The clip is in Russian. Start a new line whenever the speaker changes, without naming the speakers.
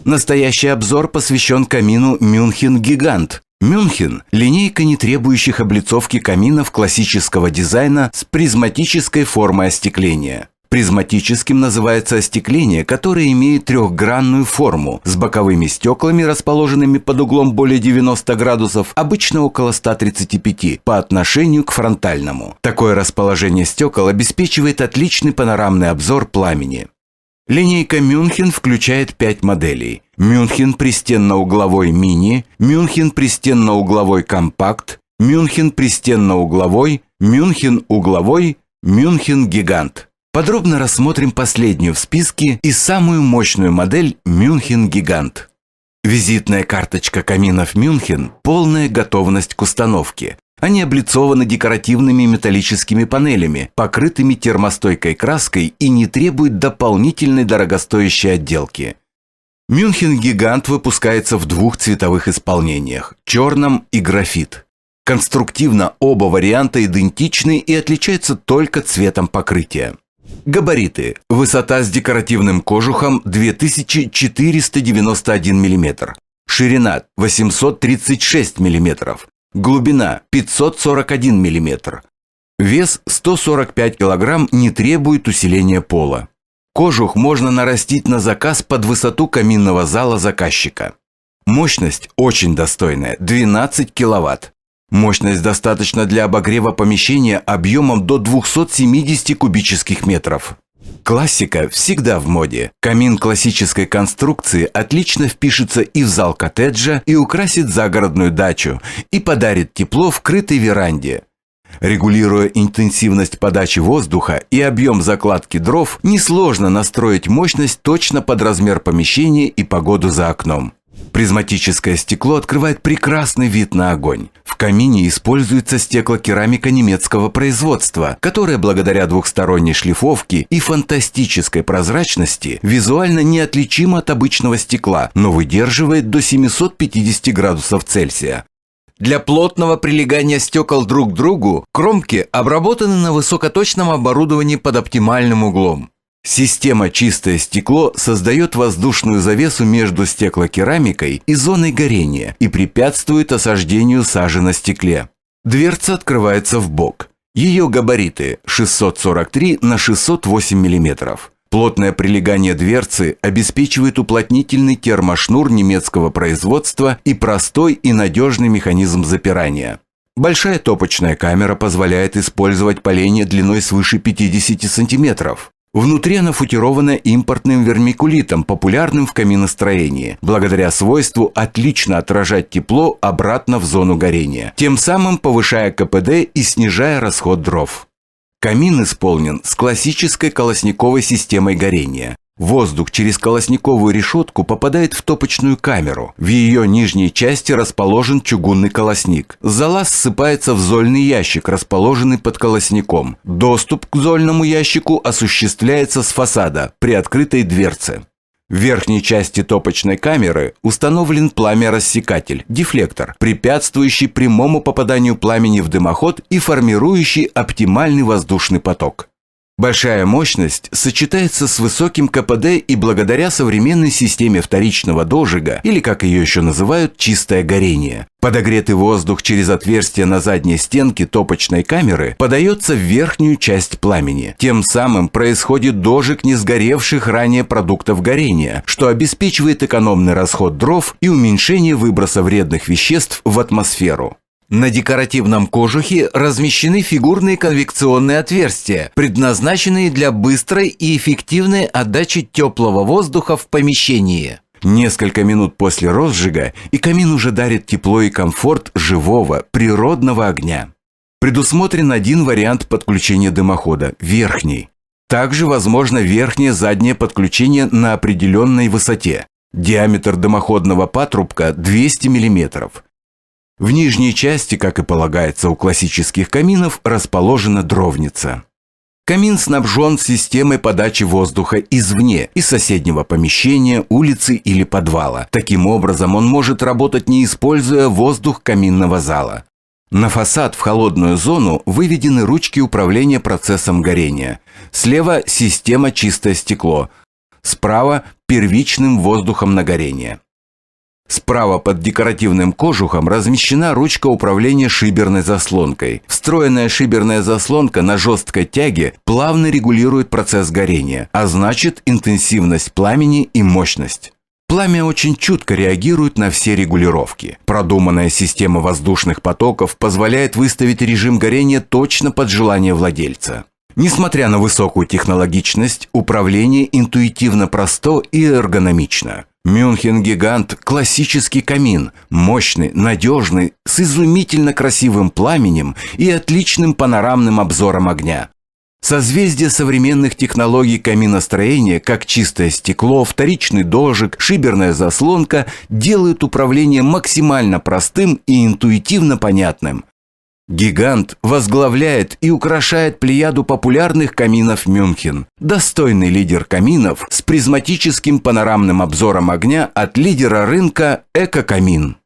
Настоящий обзор посвящен камину München Gigant. München – линейка не требующих облицовки каминов классического дизайна с призматической формой остекления. Призматическим называется остекление, которое имеет трехгранную форму с боковыми стеклами, расположенными под углом более 90 градусов, обычно около 135 по отношению к фронтальному. Такое расположение стекол обеспечивает отличный панорамный обзор пламени. Линейка München включает 5 моделей. München пристенно-угловой мини, München пристенно-угловой компакт, München пристенно-угловой, München угловой, München Gigant. Подробно рассмотрим последнюю в списке и самую мощную модель München Gigant. Визитная карточка каминов München – полная готовность к установке. Они облицованы декоративными металлическими панелями, покрытыми термостойкой краской и не требуют дополнительной дорогостоящей отделки. München Gigant выпускается в двух цветовых исполнениях – черном и графит. Конструктивно оба варианта идентичны и отличаются только цветом покрытия. Габариты. Высота с декоративным кожухом 2491 мм. Ширина 836 мм. Глубина 541 мм. Вес 145 кг не требует усиления пола. Кожух можно нарастить на заказ под высоту каминного зала заказчика. Мощность очень достойная – 12 кВт. Мощность достаточна для обогрева помещения объемом до 270 кубических метров. Классика всегда в моде. Камин классической конструкции отлично впишется и в зал коттеджа, и украсит загородную дачу, и подарит тепло в крытой веранде. Регулируя интенсивность подачи воздуха и объем закладки дров, несложно настроить мощность точно под размер помещения и погоду за окном. Призматическое стекло открывает прекрасный вид на огонь. В камине используется стеклокерамика немецкого производства, которая благодаря двухсторонней шлифовке и фантастической прозрачности визуально неотличима от обычного стекла, но выдерживает до 750 градусов Цельсия. Для плотного прилегания стекол друг к другу кромки обработаны на высокоточном оборудовании под оптимальным углом. Система «Чистое стекло» создает воздушную завесу между стеклокерамикой и зоной горения и препятствует осаждению сажи на стекле. Дверца открывается вбок. Ее габариты 643 на 608 мм. Плотное прилегание дверцы обеспечивает уплотнительный термошнур немецкого производства и простой и надежный механизм запирания. Большая топочная камера позволяет использовать поленья длиной свыше 50 см. Внутри она футирована импортным вермикулитом, популярным в каминостроении, благодаря свойству отлично отражать тепло обратно в зону горения, тем самым повышая КПД и снижая расход дров. Камин исполнен с классической колосниковой системой горения. Воздух через колосниковую решетку попадает в топочную камеру. В ее нижней части расположен чугунный колосник. Зола ссыпается в зольный ящик, расположенный под колосником. Доступ к зольному ящику осуществляется с фасада при открытой дверце. В верхней части топочной камеры установлен пламя-рассекатель, дефлектор, препятствующий прямому попаданию пламени в дымоход и формирующий оптимальный воздушный поток. Большая мощность сочетается с высоким КПД и благодаря современной системе вторичного дожига, или как ее еще называют, чистое горение. Подогретый воздух через отверстие на задней стенке топочной камеры подается в верхнюю часть пламени. Тем самым происходит дожиг несгоревших ранее продуктов горения, что обеспечивает экономный расход дров и уменьшение выброса вредных веществ в атмосферу. На декоративном кожухе размещены фигурные конвекционные отверстия, предназначенные для быстрой и эффективной отдачи теплого воздуха в помещении. Несколько минут после розжига, и камин уже дарит тепло и комфорт живого, природного огня. Предусмотрен один вариант подключения дымохода – верхний. Также возможно верхнее заднее подключение на определенной высоте. Диаметр дымоходного патрубка 200 мм. В нижней части, как и полагается у классических каминов, расположена дровница. Камин снабжен системой подачи воздуха извне, из соседнего помещения, улицы или подвала. Таким образом, он может работать, не используя воздух каминного зала. На фасад в холодную зону выведены ручки управления процессом горения. Слева система «Чистое стекло». Справа – первичным воздухом на горение. Справа под декоративным кожухом размещена ручка управления шиберной заслонкой. Встроенная шиберная заслонка на жесткой тяге плавно регулирует процесс горения, а значит интенсивность пламени и мощность. Пламя очень чутко реагирует на все регулировки. Продуманная система воздушных потоков позволяет выставить режим горения точно под желание владельца. Несмотря на высокую технологичность, управление интуитивно просто и эргономично. Мюнхен Гигант – классический камин, мощный, надежный, с изумительно красивым пламенем и отличным панорамным обзором огня. Созвездие современных технологий каминостроения, как чистое стекло, вторичный дожик, шиберная заслонка, делают управление максимально простым и интуитивно понятным. Гигант возглавляет и украшает плеяду популярных каминов Мюнхен. Достойный лидер каминов с призматическим панорамным обзором огня от лидера рынка «Эко-камин».